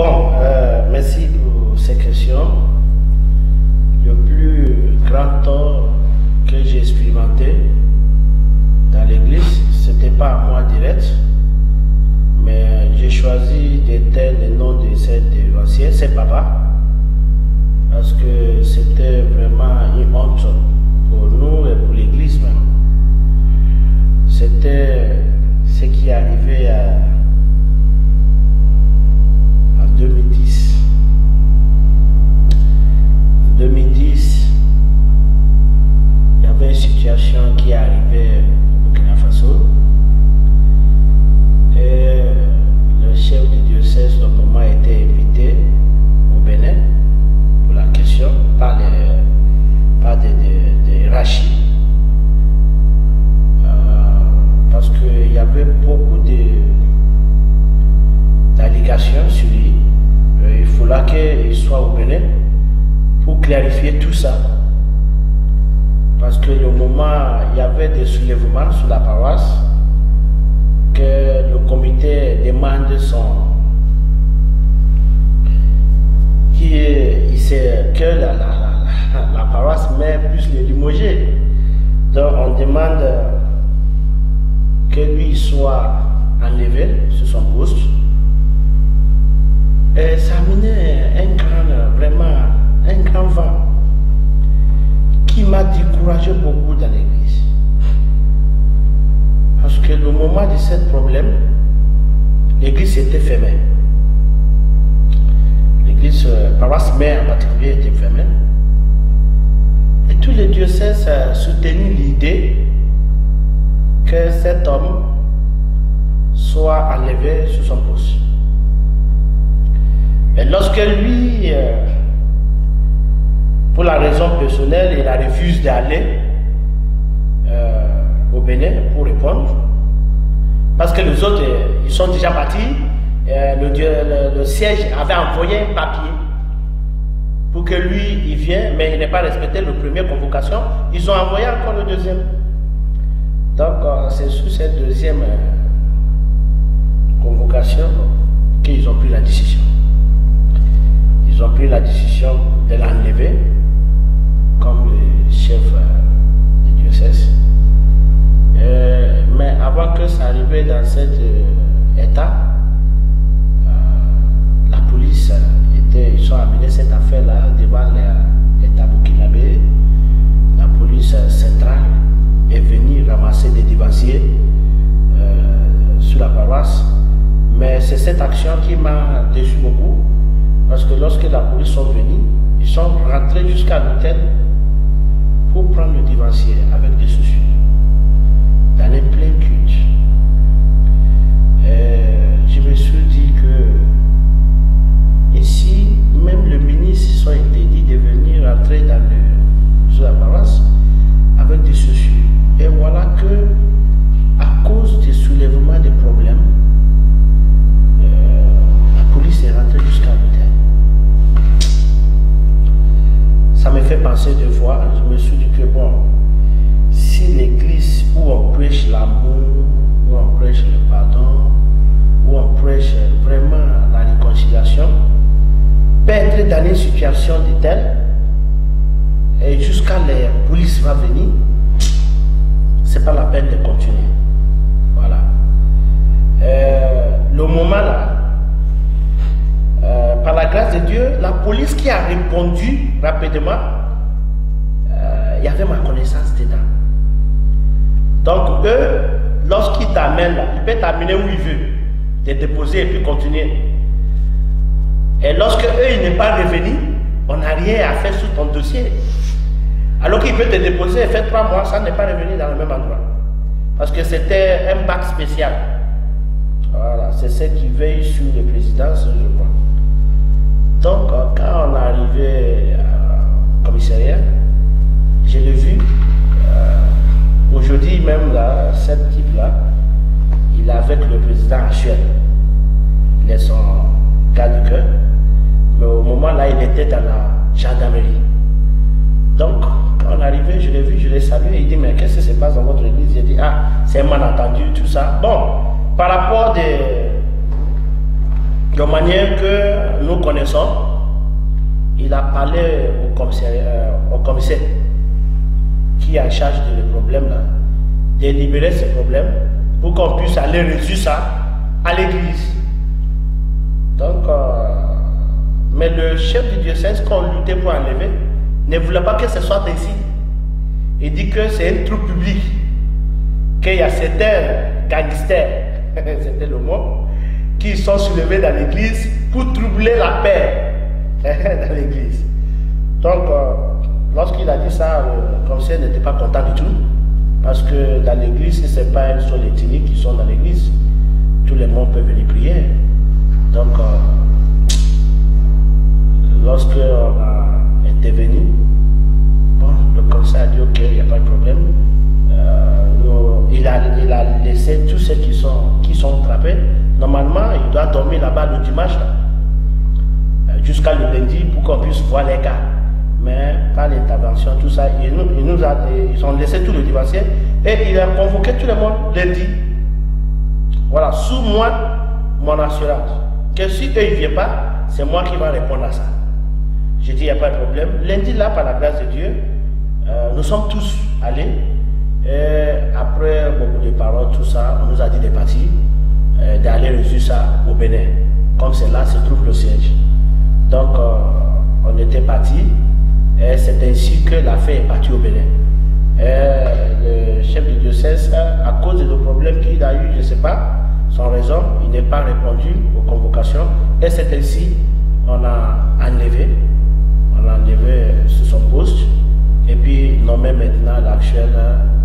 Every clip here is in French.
Bon, merci pour ces questions. Le plus grand tort que j'ai expérimenté dans l'église, c'était pas à moi direct, mais j'ai choisi d'éteindre le nom de cet ancien, c'est papa, parce que c'était vraiment une honte pour nous et pour l'église même. C'était ce qui est arrivé en 2010. En 2010, il y avait une situation qui est arrivée au Burkina Faso. Et le chef du diocèse, au moment, a été invité au Bénin pour la question par des rachis. Parce qu'il y avait beaucoup d'allégations sur lui. Il faudra qu'il soit au Bénin pour clarifier tout ça. Parce que le moment, il y avait des soulèvements sur la paroisse, que le comité demande que la paroisse met plus les limogés. Donc on demande que lui soit enlevé sur son poste. Et ça amenait vraiment un grand vent qui m'a découragé beaucoup dans l'église. Parce que le moment de ce problème, l'église était fermée. L'église, paroisse mère en particulier, était fermée. Et tous les diocèses soutenaient l'idée que cet homme soit enlevé sur son poste. Et lorsque lui, pour la raison personnelle, il a refusé d'aller au Bénin pour répondre, parce que les autres, ils sont déjà partis, le siège avait envoyé un papier pour que lui, il vienne, mais il n'a pas respecté la première convocation, ils ont envoyé encore le deuxième. Donc, c'est sous cette deuxième convocation qu'ils ont pris la décision. Ils ont pris la décision de l'enlever comme le chef du diocèse. Mais avant que ça arrive dans cet état, la police ils ont amené cette affaire-là devant l'État burkinabé. La police centrale est venue ramasser des devanciers sur la paroisse. Mais c'est cette action qui m'a déçu beaucoup, parce que lorsque la police sont venus, ils sont rentrés jusqu'à l'hôtel pour prendre le devancier avec des soucis dans les plein culte. Je me suis dit que ici, même le ministre sont interdits de venir rentrer sur la paroisse avec des soucis. Et voilà que, à cause des soulèvements des problèmes, la police est rentrée jusqu'à l'hôtel. Ça me fait penser deux fois. Je me suis dit que bon, si l'église où on prêche l'amour, où on prêche le pardon, où on prêche vraiment la réconciliation, peut être dans une situation de telle, et jusqu'à la police va venir, c'est pas la peine de continuer. Voilà. Le moment là, par la grâce de Dieu, la police qui a répondu rapidement, il y avait ma connaissance dedans. Donc eux, lorsqu'ils t'amènent là, ils peuvent t'amener où ils veulent, te déposer et puis continuer. Et lorsque eux, ils n'est pas revenu, on n'a rien à faire sur ton dossier. Alors qu'il peut te déposer et faire 3 mois, ça n'est pas revenu dans le même endroit. Parce que c'était un bac spécial. Voilà, c'est ce qui veille sur les présidences, je crois. Donc, quand on est arrivé au commissariat, je l'ai vu. Aujourd'hui, même là, cet type-là, il est avec le président actuel. Il est son gars de cœur. Mais au moment là, il était dans la gendarmerie. Donc, quand on est arrivé, je l'ai vu, je l'ai salué. Il dit, mais qu'est-ce qui se passe dans votre église? J'ai dit, ah, c'est un malentendu, tout ça. Bon, par rapport de manière que nous connaissons, il a parlé au commissaire qui est en charge de le problème là, de libérer ce problème pour qu'on puisse aller résoudre ça à l'église. Donc, mais le chef du diocèse qu'on luttait pour enlever ne voulait pas que ce soit ainsi. Il dit que c'est un trou public, qu'il y a certains gangsters, c'était le mot, qui sont soulevés dans l'église pour troubler la paix dans l'église. Donc, lorsqu'il a dit ça, le commissaire n'était pas content du tout, parce que dans l'église, ce n'est pas un seul ethnique qui sont dans l'église, tout le monde peut venir prier. Donc, lorsque on a intervenu, bon, le commissaire a dit ok, il n'y a pas de problème. Il a laissé tous ceux qui sont attrapés. Normalement, il doit dormir là-bas le dimanche jusqu'à le lundi pour qu'on puisse voir les cas. Mais par l'intervention, tout ça, ils ont laissé tout le dimanche et il a convoqué tout le monde lundi. Voilà, sous moi, mon assurance. Que si eux ne viennent pas, c'est moi qui vais répondre à ça. J'ai dit, il n'y a pas de problème. Lundi, là, par la grâce de Dieu, nous sommes tous allés. Et après beaucoup de paroles, tout ça, on nous a dit de partir, d'aller résoudre ça au Bénin. Comme c'est là se trouve le siège. Donc, on était parti. Et c'est ainsi que l'affaire est partie au Bénin. Et le chef du diocèse, à cause de nos problèmes qu'il a eu, je ne sais pas, sans raison, il n'est pas répondu aux convocations. Et c'est ainsi on a enlevé sur son poste. Et puis nommé maintenant l'actuel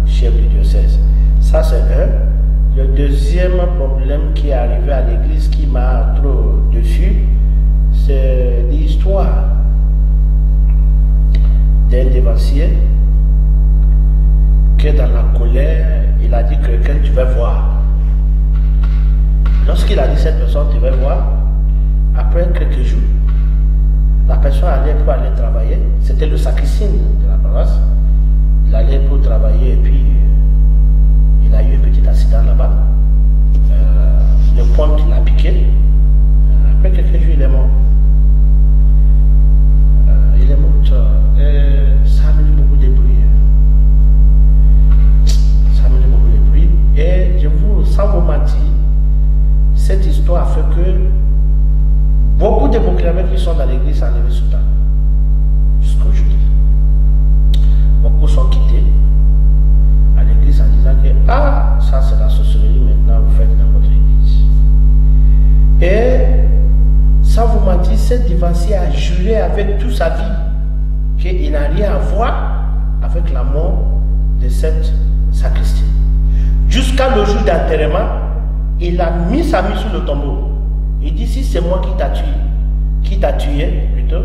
chef du diocèse. Ça c'est un. Le deuxième problème qui est arrivé à l'église qui m'a trop dessus, c'est l'histoire d'un dévancier que dans la colère, il a dit que quelqu'un tu vas voir. Lorsqu'il a dit cette personne tu vas voir, après quelques jours, la personne allait pour aller travailler, c'était le sacristain de la paroisse. Il allait pour travailler et puis il a eu un petit accident là-bas. Le pont il a piqué. Après quelques jours, il est mort. Il est mort. Et ça a mis beaucoup de bruit. Ça a mis beaucoup de bruit. Et sans vous mentir, cette histoire a fait que beaucoup de Burkinabés qui sont dans l'église sont enlevés sous terre. Jusqu'aujourd'hui. Beaucoup sont quittés à l'église en disant que ah, ça c'est la sorcellerie, maintenant vous faites dans votre église. Et sans vous mentir, cette dévancier a juré avec toute sa vie qu'il n'a rien à voir avec la mort de cette sacristie. Jusqu'à le jour d'enterrement, il a mis sa main sur le tombeau. Il dit, si c'est moi qui t'a tué plutôt,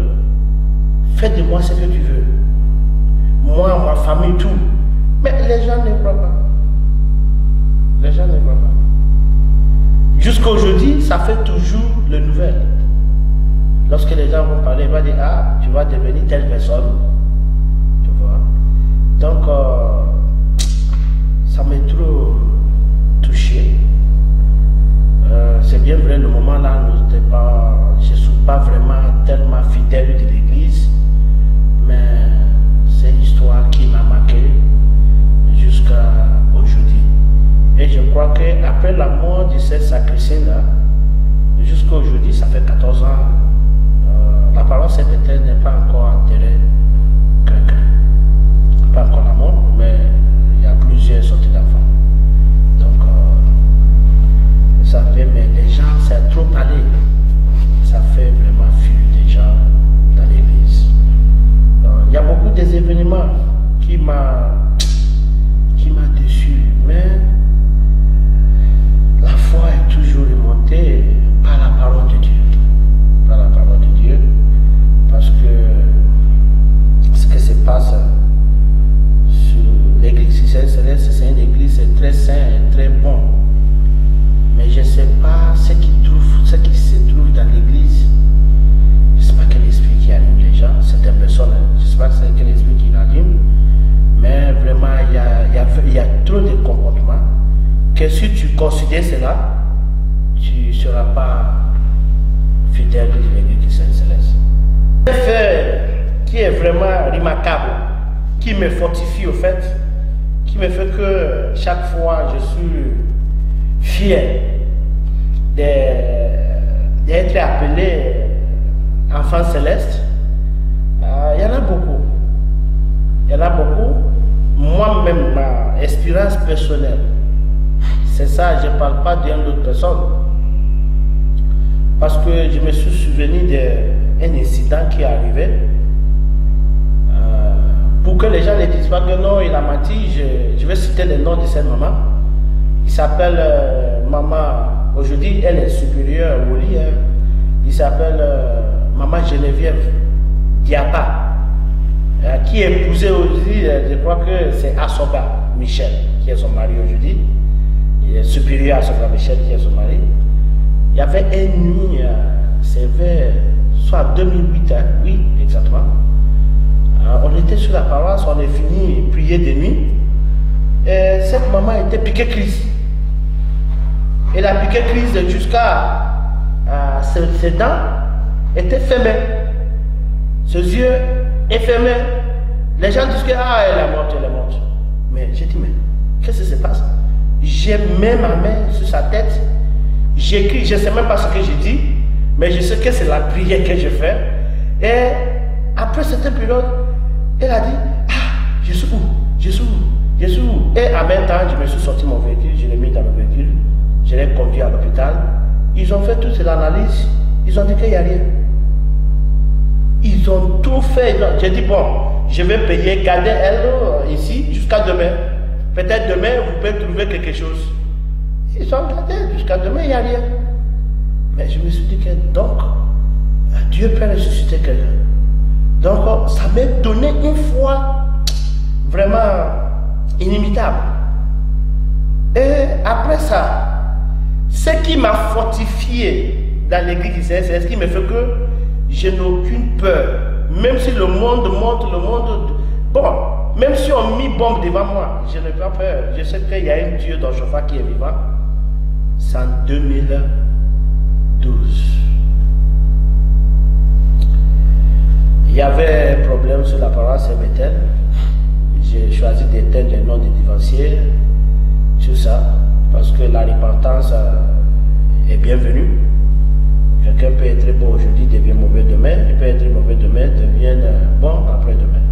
fais de moi ce que tu veux. Moi, ma famille, tout. Mais les gens ne croient pas. Les gens ne croient pas. Jusqu'à aujourd'hui, ça fait toujours le nouvel. Lorsque les gens vont parler, ils vont dire, ah, tu vas devenir telle personne. Tu vois. Donc, ça m'a trop touché. C'est bien vrai, le moment là, je ne suis pas vraiment tellement fidèle de l'église, mais c'est une histoire qui m'a marqué jusqu'à aujourd'hui. Et je crois qu'après la mort de cette sacristie-là, jusqu'à aujourd'hui, ça fait 14 ans, la paroisse Saint-Étienne n'est pas encore enterré quelqu'un. Pas encore la mort, mais il y a plusieurs sorties d'enfants. Donc, ça fait, mais les gens, c'est trop allé. Ça fait vraiment fuir des gens dans l'église. Il y a beaucoup des événements qui m'a déçu, mais la foi est toujours remontée par la parole de Dieu. Par la parole de Dieu. Parce que ce qui se passe sur l'église céleste, c'est une église très sainte, très bon. Mais je ne sais pas ce qui se trouve dans l'église. Je ne sais pas quel esprit qui anime les gens, certaines personnes. Je ne sais pas quel esprit qui l'anime. Mais vraiment, il y a trop de comportements que si tu considères cela, tu ne seras pas vraiment remarquable, qui me fortifie au fait, qui me fait que chaque fois je suis fier d'être appelé enfant céleste. Il y en a beaucoup. Il y en a beaucoup. Moi-même, ma expérience personnelle, c'est ça, je ne parle pas d'une autre personne. Parce que je me suis souvenu d'un incident qui est arrivé. Pour que les gens ne disent pas que non, il a menti, je vais citer le nom de cette maman. Il s'appelle maman, aujourd'hui elle est supérieure au lit. Il s'appelle maman Geneviève Diapa. Qui est épousé aujourd'hui, je crois que c'est Asoba Michel, qui est son mari aujourd'hui. Il est supérieur à Asoba Michel, qui est son mari. Il y avait une nuit, c'est vers soit 2008, hein, oui, exactement. On était sur la paroisse, on est fini prier de nuit. Et cette maman était piquée crise. Elle a piqué crise jusqu'à ses dents étaient fermées. Ses yeux fermés. Les gens disent que elle est morte, elle est morte. Mais j'ai dit, mais qu'est-ce qui se passe? J'ai mis ma main sur sa tête. J'écris, je ne sais même pas ce que j'ai dit, mais je sais que c'est la prière que je fais. Et après cette période, elle a dit, je suis où? Je suis où? Je suis où? Et en même temps, je me suis sorti mon véhicule, je l'ai mis dans le véhicule, je l'ai conduit à l'hôpital. Ils ont fait toute l'analyse, ils ont dit qu'il n'y a rien. Ils ont tout fait. J'ai dit, bon, je vais payer, garder elle ici jusqu'à demain. Peut-être demain, vous pouvez trouver quelque chose. Ils ont gardé jusqu'à demain, il n'y a rien. Mais je me suis dit que donc, Dieu peut ressusciter quelqu'un. Donc, ça m'a donné une foi vraiment inimitable. Et après ça, ce qui m'a fortifié dans l'église, c'est ce qui me fait que je n'ai aucune peur. Même si le monde monte, le monde... Bon, même si on met bombe devant moi, je n'ai pas peur. Je sais qu'il y a un Dieu dans Jopha qui est vivant. C'est en 2012. Il y avait un problème sur la paroisse Saint-Bethel. J'ai choisi d'éteindre le nom des divanciers sur ça, parce que la repentance est bienvenue. Quelqu'un peut être bon aujourd'hui, devient mauvais demain. Il peut être mauvais demain, devient bon après-demain.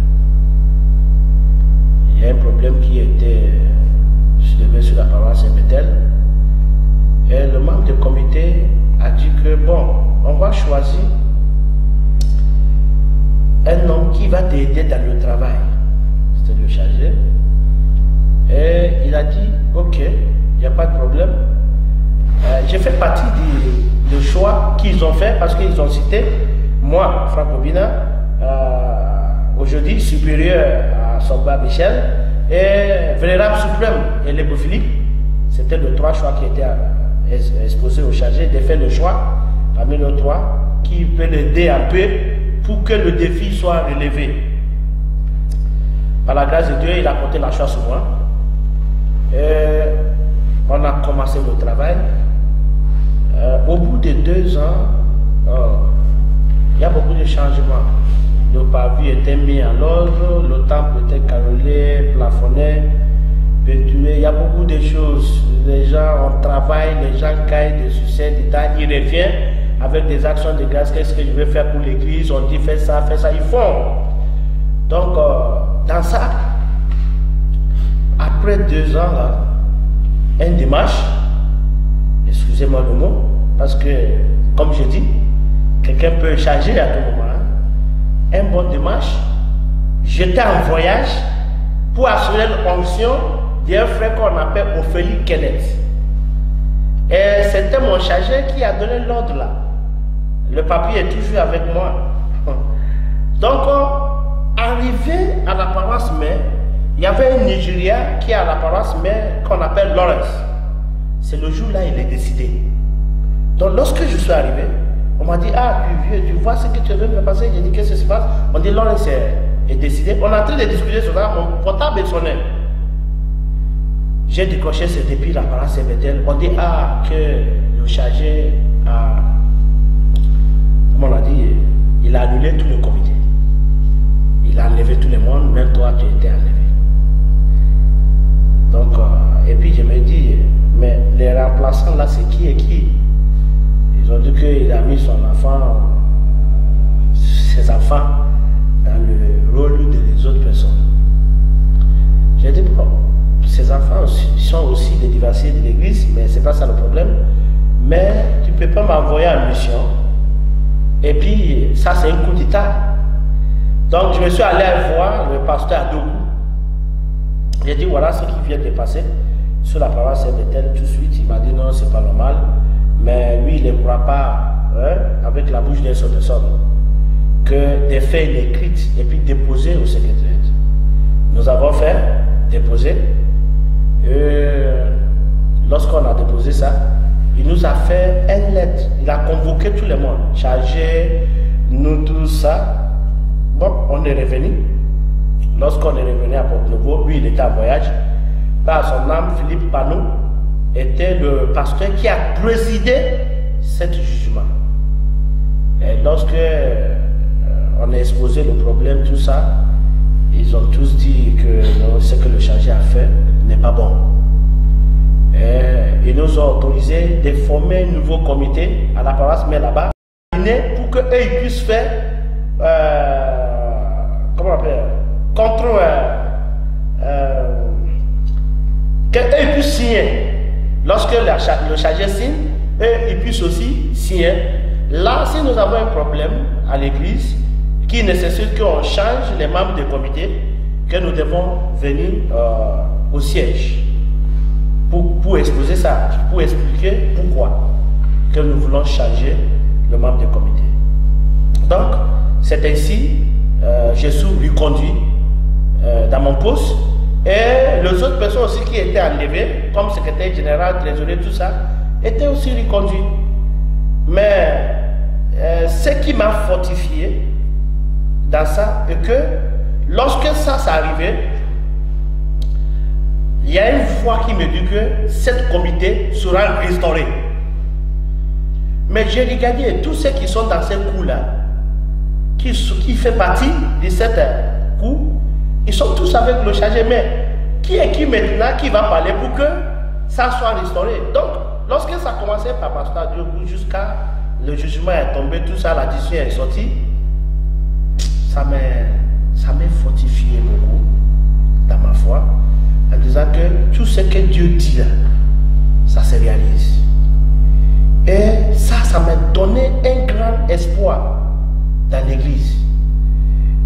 Il y a un problème qui était soulevé sur la paroisse Saint-Bethel. Et le membre du comité a dit que bon, on va choisir un homme qui va t'aider dans le travail. C'était le chargé. Et il a dit, ok, il n'y a pas de problème. J'ai fait partie du choix qu'ils ont fait parce qu'ils ont cité, moi, Franck Obina, aujourd'hui supérieur à Soba Michel, et Vénérable Suprême et Lebo Philippe. C'était les trois choix qui étaient exposés au chargé de faire le choix parmi les trois qui peut l'aider un peu pour que le défi soit relevé. Par la grâce de Dieu, il a porté la choix sur moi. Et on a commencé le travail. Au bout de 2 ans, il y a beaucoup de changements. Le pavé était mis en ordre, le temple était carrelé, plafonné, peinturé. Il y a beaucoup de choses. Les gens, on travaille, les gens gagnent des succès, du temps, ils reviennent avec des actions de grâce. Qu'est-ce que je vais faire pour l'église? On dit fais ça, ils font. Donc, dans ça, après 2 ans, là, un dimanche, excusez-moi le mot, parce que, comme je dis, quelqu'un peut changer à tout moment. Un bon dimanche, j'étais en voyage pour assurer l'onction d'un frère qu'on appelle Ophélie Kenneth. Et c'était mon chargé qui a donné l'ordre là. Le papier est toujours avec moi. Donc, arrivé à la paroisse mère, il y avait un Nigérien qui est à la paroisse mère qu'on appelle Lawrence. C'est le jour-là il est décidé. Donc lorsque je suis arrivé, on m'a dit, ah tu vieux, tu vois ce que tu veux me passer? J'ai dit, qu'est-ce qui se passe? On dit, Lawrence est décidé. On est en train de discuter sur ça, mon portable sonnait. J'ai décroché, c'est depuis la paroisse Saint-Bethel. On dit, ah, que le chargé a, comment on a dit, il a annulé tout le comité. il a enlevé tout le monde, même toi tu étais enlevé. Donc, et puis je me dis, mais les remplaçants là, c'est qui et qui? Ils ont dit qu'il a mis son enfant, ses enfants, dans le rôle des autres personnes. J'ai dit, bon, ces enfants sont aussi des diversités de l'église, mais c'est pas ça le problème. Mais tu ne peux pas m'envoyer en mission. Et puis, ça c'est un coup d'état. Donc, je me suis allé voir le pasteur Adougou. J'ai dit, voilà ce qui vient de passer sur la paroisse Saint-Bethel tout de suite. Il m'a dit, non, c'est pas normal. Mais lui, il ne croit pas, hein, avec la bouche d'une seule personne, que des faits écrits et puis déposés au secrétaire. Nous avons fait déposer. Lorsqu'on a déposé ça, il nous a fait une lettre. Il a convoqué tout le monde, chargé, nous, tout ça. Bon, on est revenu. Lorsqu'on est revenu à Porto-Novo, lui, il était en voyage. Par son nom, Philippe Panou était le pasteur qui a présidé ce jugement. Et lorsque on a exposé le problème, tout ça, ils ont tous dit que ce que le chargé a fait n'est pas bon. Et ils nous ont autorisé de former un nouveau comité à la paroisse, mais là-bas, pour qu'eux ils puissent faire, comment on appelle, contre, qu'eux ils puissent signer. Lorsque le chargé signe, eux ils puissent aussi signer. Là, si nous avons un problème à l'église, qui nécessite qu'on change les membres du comité, que nous devons venir au siège pour exposer ça, pour expliquer pourquoi que nous voulons changer le membre du comité. Donc, c'est ainsi, Jésus lui conduit dans mon poste, et les autres personnes aussi qui étaient enlevées, comme secrétaire général, trésorier, tout ça, étaient aussi reconduits. Mais ce qui m'a fortifié dans ça, est que lorsque ça s'est arrivé, il y a une voix qui me dit que cette comité sera restauré. Mais j'ai regardé tous ceux qui sont dans ce coup-là, qui fait partie de cette coup, ils sont tous avec le chargé. Mais qui est qui maintenant qui va parler pour que ça soit restauré? Donc, lorsque ça a commencé par Pasteur Diogou jusqu'à le jugement est tombé, tout ça, la décision est sortie, ça m'a fortifié beaucoup dans ma foi, en disant que tout ce que Dieu dit là, ça se réalise. Et ça m'a donné un grand espoir dans l'église.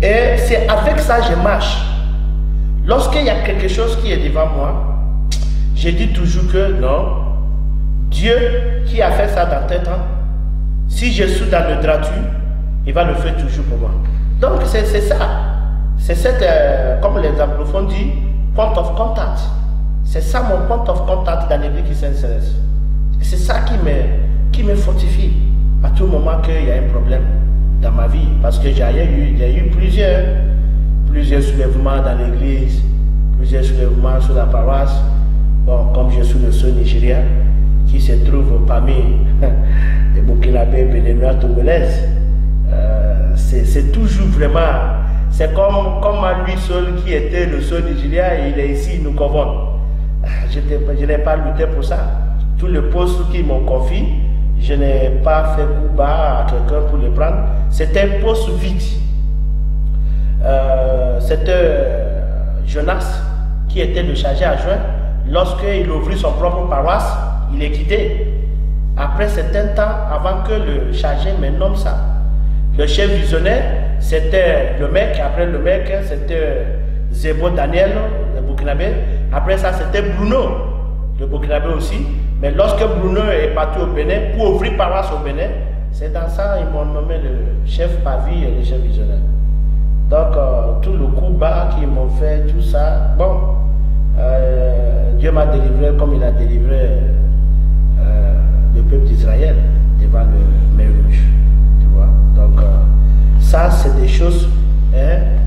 Et c'est avec ça que je marche. Lorsqu'il y a quelque chose qui est devant moi, je dis toujours que non, Dieu qui a fait ça dans tes temps, si je suis dans le gratuit, il va le faire toujours pour moi. Donc c'est ça. C'est cette, comme les anglophones disent, point of contact. C'est ça mon point of contact dans l'église qui s'intéresse. C'est ça qui me fortifie à tout moment qu'il y a un problème dans ma vie. Parce que il y a eu plusieurs soulèvements dans l'église, plusieurs soulèvements sur la paroisse. Bon, comme je suis le seul Nigérien qui se trouve parmi les Burkinabés, Béninois, Togolaises, c'est toujours vraiment, c'est comme à lui seul qui était le seul Nigérien, il est ici, il nous convoque. Je n'ai pas lutté pour ça. Tous les postes qu'ils m'ont confié, je n'ai pas fait coup bas à quelqu'un pour le prendre. C'était un poste vide. C'était Jonas qui était le chargé adjoint. Lorsqu'il ouvrit son propre paroisse, il est quitté. Après certain temps, avant que le chargé me nomme ça. Le chef visionnaire, c'était le mec. Après le mec, c'était Zebo Daniel, le Burkinabé. Après ça, c'était Bruno, le Burkinabé aussi. Mais lorsque Bruno est parti au Bénin, pour ouvrir paroisse au Bénin, c'est dans ça qu'ils m'ont nommé le chef Pavi et le chef visionnaire. Donc, tout le coup bas qu'ils m'ont fait, tout ça, bon, Dieu m'a délivré comme il a délivré le peuple d'Israël devant le mer rouge. Tu vois? Donc, ça, c'est des choses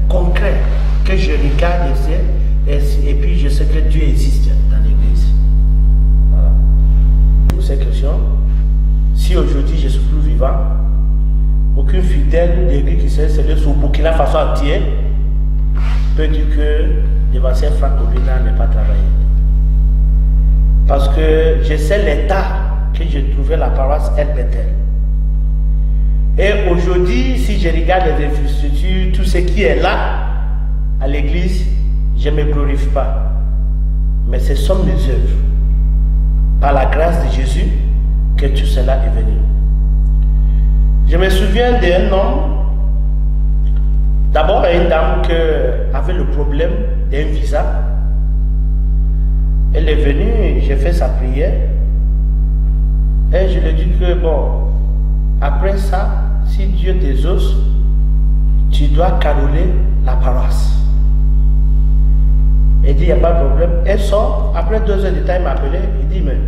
concrètes que je regarde et puis je sais que Dieu existe dans l'église. Voilà. Pour ces questions, si aujourd'hui je suis plus vivant, aucun fidèle de l'église qui s'est scellé sur Burkina Faso entier peux dire que l'évangile Franck Obina n'est pas travaillé. Parce que je sais l'état que j'ai trouvé la paroisse El Bethel. Et aujourd'hui, si je regarde les infrastructures, tout ce qui est là, à l'église, je ne me glorifie pas. Mais ce sont mes œuvres. Par la grâce de Jésus, que tout cela est venu. Je me souviens d'un homme, d'abord une dame qui avait le problème d'un visa. Elle est venue, j'ai fait sa prière. Et je lui ai dit que bon, après ça, si Dieu t'exauce, tu dois caroler la paroisse. Elle dit, il n'y a pas de problème. Elle sort, après 2 heures de temps, il m'a appelé, il dit, mais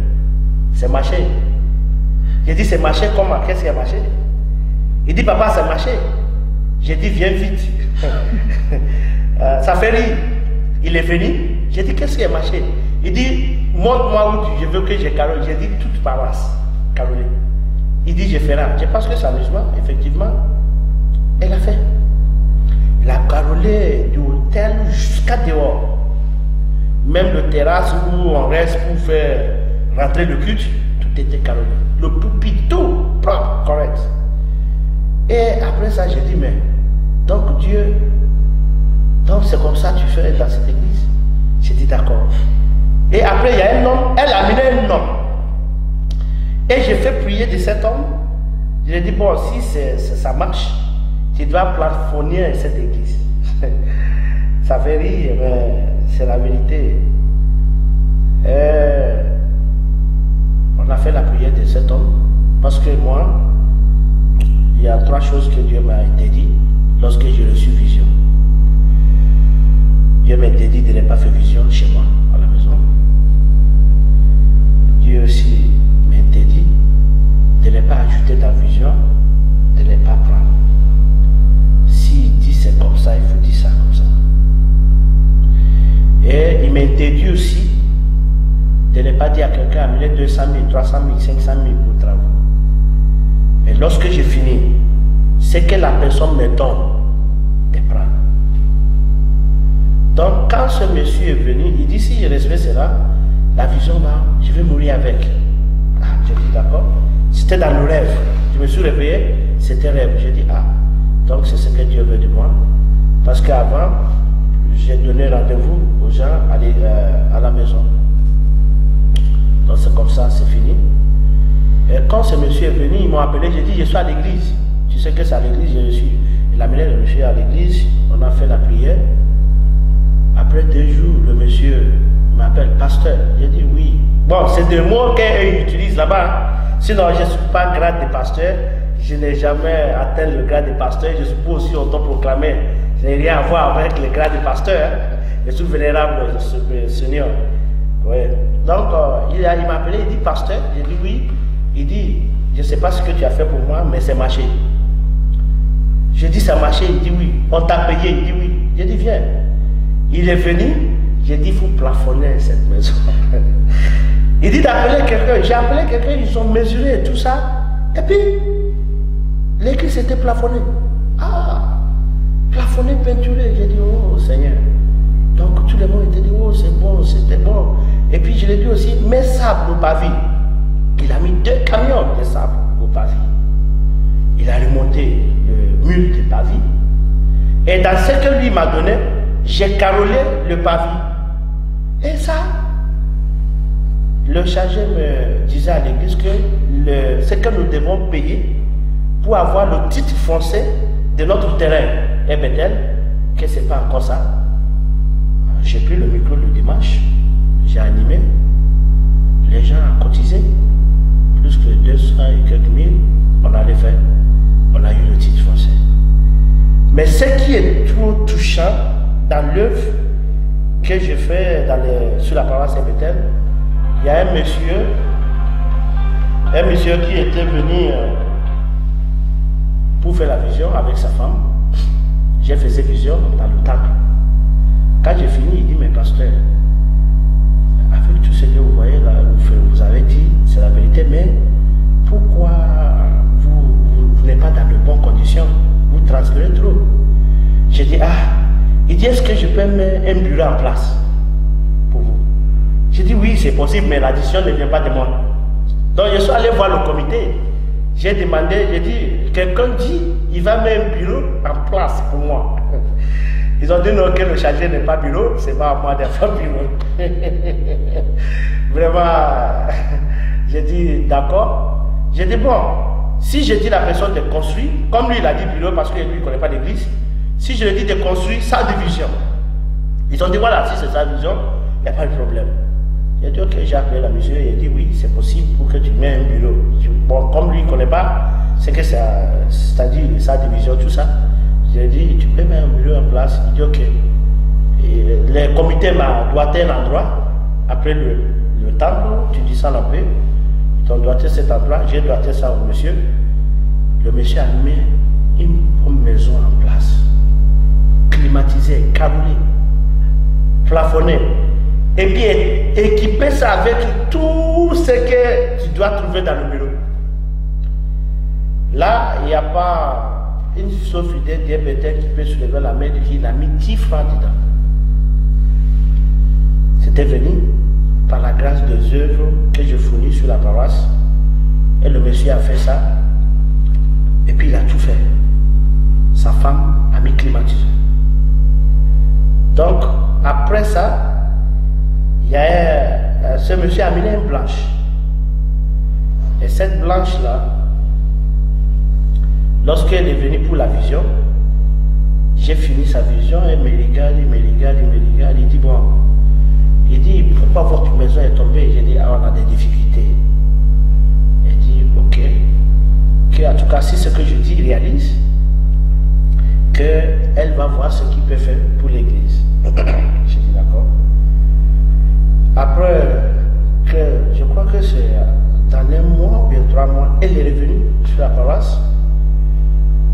c'est marché. J'ai dit, c'est marché comment? Qu'est-ce qui a marché? Il dit, papa, c'est marché. J'ai dit, viens vite. Ça fait rire. Il est venu. J'ai dit, qu'est-ce qui a marché? Il dit, montre-moi où je veux que je carole. J'ai dit, toute paroisse, carolée. Il dit, je ferai. Je pense que c'est amusement, effectivement. Elle a fait. Elle a carolé du hôtel jusqu'à dehors. Même le terrasse où on reste pour faire rentrer le culte, tout était carolé. Le pupitre, tout propre, correct. Et après ça, j'ai dit, mais donc Dieu, donc c'est comme ça que tu fais dans cette église? J'ai dit, d'accord. Et après, il y a un homme, elle a amené un homme. Et j'ai fait prier de cet homme. Je lui ai dit, bon, si ça marche, tu dois plafonner cette église. Ça fait rire, mais c'est la vérité. On a fait la prière de cet homme. Parce que moi, il y a 3 choses que Dieu m'a interdit lorsque j'ai reçu vision. Dieu m'a interdit de ne pas faire vision chez moi, à la maison. Dieu aussi m'a interdit de ne pas ajouter dans la vision, de ne pas prendre. S'il dit c'est comme ça, il faut dire ça comme ça. Et il m'a interdit aussi de ne pas dire à quelqu'un amener 200 000, 300 000, 500 000 pour travaux. Mais lorsque j'ai fini, c'est que la personne me donne de prendre. Donc quand ce monsieur est venu, il dit si je respecte cela, la vision là, je vais mourir avec. Ah, j'ai dit d'accord. C'était dans le rêve. Je me suis réveillé, c'était rêve. J'ai dit ah, donc c'est ce que Dieu veut de moi. Parce qu'avant, j'ai donné rendez-vous aux gens à la maison. Donc c'est comme ça, c'est fini. Et quand ce monsieur est venu, ils m'ont appelé, j'ai dit je suis à l'église. Tu sais que c'est à l'église, je suis. Il a amené le monsieur à l'église, on a fait la prière. Après 2 jours, le monsieur m'appelle pasteur. J'ai dit oui. Bon, c'est des mots qu'ils utilisent là-bas. Sinon, je ne suis pas grade de pasteur. Je n'ai jamais atteint le grade de pasteur. Je suis pas aussi autoproclamé. Je n'ai rien à voir avec le grade de pasteur. Je suis vénérable, Seigneur. Ouais. Donc, il m'a appelé, il dit pasteur. J'ai dit oui. Il dit, je ne sais pas ce que tu as fait pour moi, mais c'est marché. J'ai dit, ça a marché. Il dit oui. On t'a payé. Il dit oui. J'ai dit, viens. Il est venu. J'ai dit, il faut plafonner cette maison. Il dit d'appeler quelqu'un. J'ai appelé quelqu'un, ils ont mesuré tout ça. Et puis, l'église était plafonnée. Ah, plafonné, peinturé. J'ai dit, oh Seigneur. Donc, tout le monde était dit, oh, c'est bon, c'était bon. Et puis, je lui ai dit aussi, mets sable au pavé. Il a mis 2 camions de sable au pavé. Il a remonté le mur de pavé. Et dans ce que lui m'a donné, j'ai carolé le pavé. Et ça, le chargé me disait à l'église que ce que nous devons payer pour avoir le titre foncier de notre terrain est Bethel, que ce n'est pas encore ça. J'ai pris le micro le dimanche, j'ai animé, les gens ont cotisé, plus que 200 et quelques mille, on allait faire, on a eu le titre foncier. Mais ce qui est trop touchant dans l'œuvre que je fais sur la paroisse Saint-Bethel, il y a un monsieur qui était venu pour faire la vision avec sa femme. J'ai fait cette vision dans le temple. Quand j'ai fini, il dit, mais pasteur, avec tout ce que vous voyez là, vous avez dit, c'est la vérité, mais pourquoi vous n'êtes pas dans de bonnes conditions? Vous transpirez trop. J'ai dit, ah, il dit, est-ce que je peux mettre un bureau en place pour vous? J'ai dit, oui, c'est possible, mais la décision ne vient pas de moi. Donc, je suis allé voir le comité. J'ai demandé, j'ai dit, quelqu'un dit, il va mettre un bureau en place pour moi. Ils ont dit, non, que le chargé n'est pas bureau, c'est pas à moi de faire bureau. Vraiment, j'ai dit, d'accord. J'ai dit, bon, si je dis la personne de construire, comme lui, il a dit bureau parce que lui, il ne connaît pas l'église, si je lui dis de construire sa division, ils ont dit, voilà, si c'est sa vision, il n'y a pas de problème. J'ai dit, ok, j'ai appelé la monsieur, il a dit, oui, c'est possible pour que tu mets un bureau. Bon, comme lui, il ne connaît pas, c'est que c'est-à-dire sa division, tout ça. J'ai dit, tu peux mettre un bureau en place. Il dit, ok. Et le comité m'a doigté un endroit. Après le temple, tu dis ça la paix. Ils ont doigté cet endroit. J'ai doigté ça au monsieur. Le monsieur a mis une bonne maison en place. Climatisée, carrelée, plafonnée. Et puis équiper ça avec tout ce que tu dois trouver dans le bureau. Là, il n'y a pas une sauf idée diabétique qui peut soulever la main et il a mis 10 francs dedans. C'était venu par la grâce des œuvres que je fournis sur la paroisse. Et le monsieur a fait ça. Et puis il a tout fait. Sa femme a mis climatiseur. Donc, après ça, il y a ce monsieur a mis une blanche. Et cette blanche-là, lorsqu'elle est venue pour la vision, j'ai fini sa vision, elle me regarde, il dit, bon, il dit, pourquoi votre maison est tombée? J'ai dit, ah, on a des difficultés. Il dit, ok, que en tout cas, si ce que je dis réalise, qu'elle va voir ce qu'il peut faire pour l'église. J'ai dit, d'accord. Après, je crois que c'est dans un mois ou bien 3 mois, elle est revenue sur la paroisse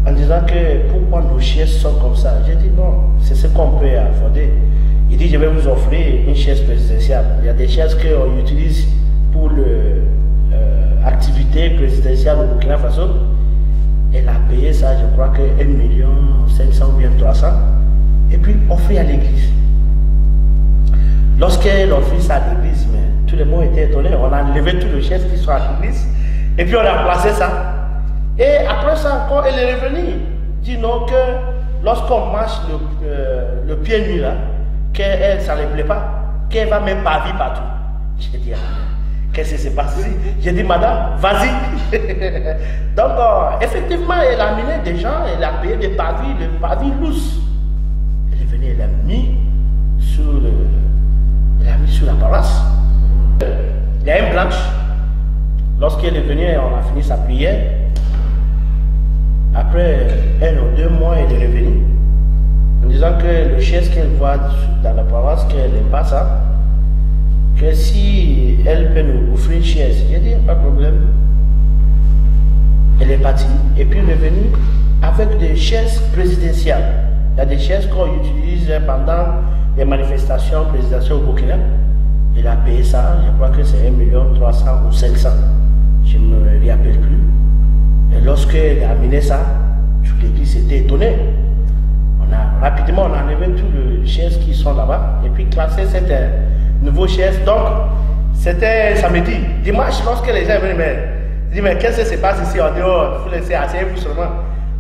en disant que pourquoi nos chaises sont comme ça. J'ai dit, bon, c'est ce qu'on peut afforder. Il dit, je vais vous offrir une chaise présidentielle. Il y a des chaises qu'on utilise pour l'activité présidentielle au Burkina Faso. Elle a payé ça, je crois que 1,5 million ou bien 300. Et puis offrir à l'église. Lorsqu'elle offrit ça à l'église, tout le monde était étonné. On a enlevé toutes les chaises qui sont à l'église. Et puis on a placé ça. Et après ça encore, elle est revenue. Dit non, que lorsqu'on marche le pied nu là, qu'elle, ça ne lui plaît pas, qu'elle va mettre pavé partout. J'ai dit, qu'est-ce qui s'est passé? J'ai dit, madame, vas-y. Donc, effectivement, elle a amené des gens, elle a payé des pavis, le pavis lousses. Elle est venue, elle a mis sur la paroisse. Il y a une blanche. Lorsqu'elle est venue, on a fini sa prière. Après 1 ou 2 mois, elle est revenue en disant que le chaise qu'elle voit dans la paroisse, qu'elle n'aime pas ça, que si elle peut nous offrir une chaise, j'ai dit, pas de problème. Elle est partie et puis elle est venue avec des chaises présidentielles. Il y a des chaises qu'on utilise pendant les manifestations présidentielles au Burkina. Elle a payé ça, je crois que c'est 1,3 million ou 500. Je ne me rappelle plus. Et lorsqu'elle a amené ça, toute l'église était étonnée. Rapidement, on a enlevé toutes les chaises qui sont là-bas et puis classé cette nouvelle chaise. Donc, c'était samedi. Dimanche, lorsque les gens venaient, ils disaient, mais qu'est-ce qui se passe ici? On dit, oh, il faut laisser asseyez-vous seulement.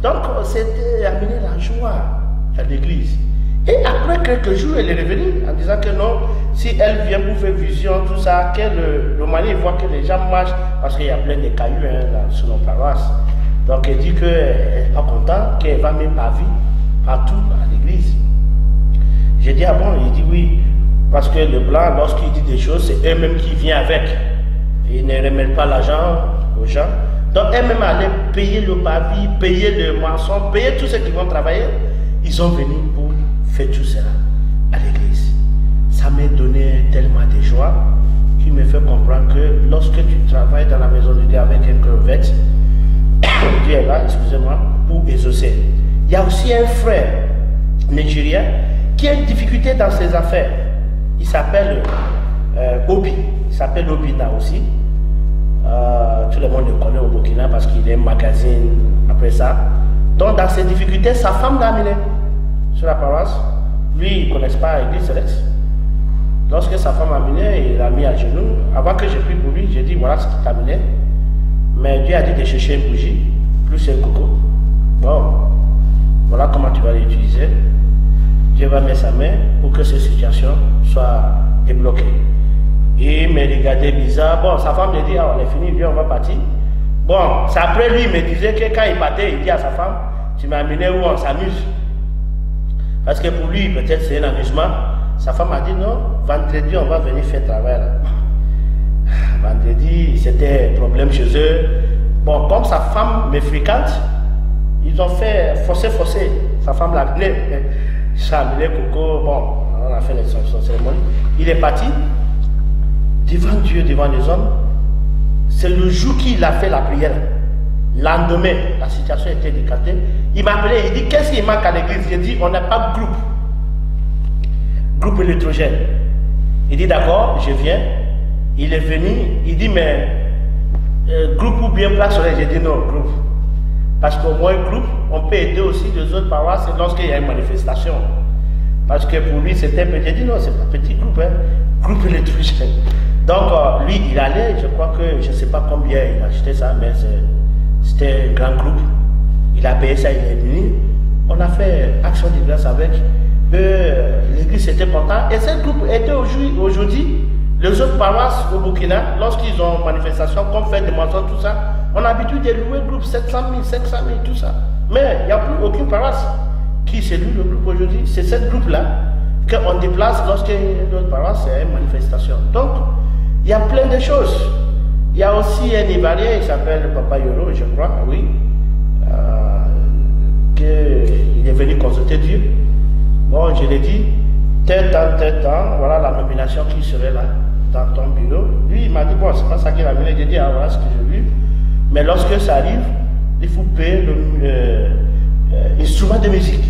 Donc, c'était amener la joie à l'église. Et après quelques jours, elle est revenue en disant que non, si elle vient pour faire vision, tout ça, que le mari voit que les gens marchent, parce qu'il y a plein de cailloux sur nos paroisses. Donc elle dit qu'elle n'est pas contente, qu'elle va même pas vivre partout à l'église. J'ai dit, ah bon? Il dit oui, parce que le blanc, lorsqu'il dit des choses, c'est eux-mêmes qui viennent avec. Ils ne remettent pas l'argent aux gens. Donc eux-mêmes allaient payer le pavis, payer le maçon, payer tous ceux qui vont travailler. Ils sont venus pour faire tout cela à l'église. Ça m'a donné tellement de joie qui me fait comprendre que lorsque tu travailles dans la maison de Dieu avec un crevette, Dieu est là, excusez-moi, pour exaucer. Il y a aussi un frère nigérien qui a une difficulté dans ses affaires. Il s'appelle Obi. Il s'appelle Obina aussi. Tout le monde le connaît au Burkina parce qu'il est un magazine après ça. Donc dans ses difficultés, sa femme l'a amené sur la paroisse Lui, il ne connaît pas l'église céleste. Lorsque sa femme m'a amené, il l'a mis à genoux. Avant que je prie pour lui, j'ai dit voilà ce qui t'a amené. Mais Dieu a dit de chercher une bougie, plus un coco. Bon, voilà comment tu vas l'utiliser. Dieu va mettre sa main pour que cette situation soit débloquée. Et il me regardait bizarre. Bon, sa femme me dit ah, on est fini, viens, on va partir. Bon, c'est après lui, il me disait que quand il partait, il dit à sa femme tu m'as amené où on s'amuse. Parce que pour lui, peut-être c'est un amusement. Sa femme a dit non, vendredi on va venir faire travail là. Vendredi, c'était problème chez eux. Bon, comme sa femme me fréquente, ils ont fait forcer. Sa femme l'a amené. J'ai amené Coco, bon, on a fait son cérémonie. Il est parti devant Dieu, devant les hommes. C'est le jour qu'il a fait la prière. Lendemain, la situation était décantée. Il m'a appelé, il dit qu'est-ce qu'il manque à l'église? J'ai dit on n'a pas de groupe électrogène. Il dit d'accord, je viens. Il est venu, il dit mais groupe ou bien place solaire? J'ai dit non, groupe. Parce qu'au moins groupe, on peut aider aussi les autres paroisses lorsqu'il y a une manifestation. Parce que pour lui c'était petit. J'ai dit non, c'est pas petit groupe, hein. Groupe électrogène. Donc lui il allait, je crois que je ne sais pas combien il a acheté ça, mais c'était un grand groupe. Il a payé ça, il est venu. On a fait action de grâce avec eux. L'église était contente. Et ce groupe était aujourd'hui, les autres paroisses au Burkina, lorsqu'ils ont manifestation, comme fait des mensonges, tout ça, on a l'habitude de louer le groupe 700 000, 500 000, tout ça. Mais il n'y a plus aucune paroisse qui se loue le groupe aujourd'hui. C'est ce groupe-là qu'on déplace lorsqu'il y a une paroisse, c'est une manifestation. Donc, il y a plein de choses. Il y a aussi un Ivoirien, il s'appelle Papa Yoro, je crois, oui, qu'il est venu consulter Dieu. Bon, je l'ai dit, tel temps, voilà la nomination qui serait là, dans ton bureau. Lui, il m'a dit, bon, c'est pas ça qu'il a amené, j'ai dit, ah, voilà ce que j'ai vu. Mais lorsque ça arrive, il faut payer l'instrument de musique.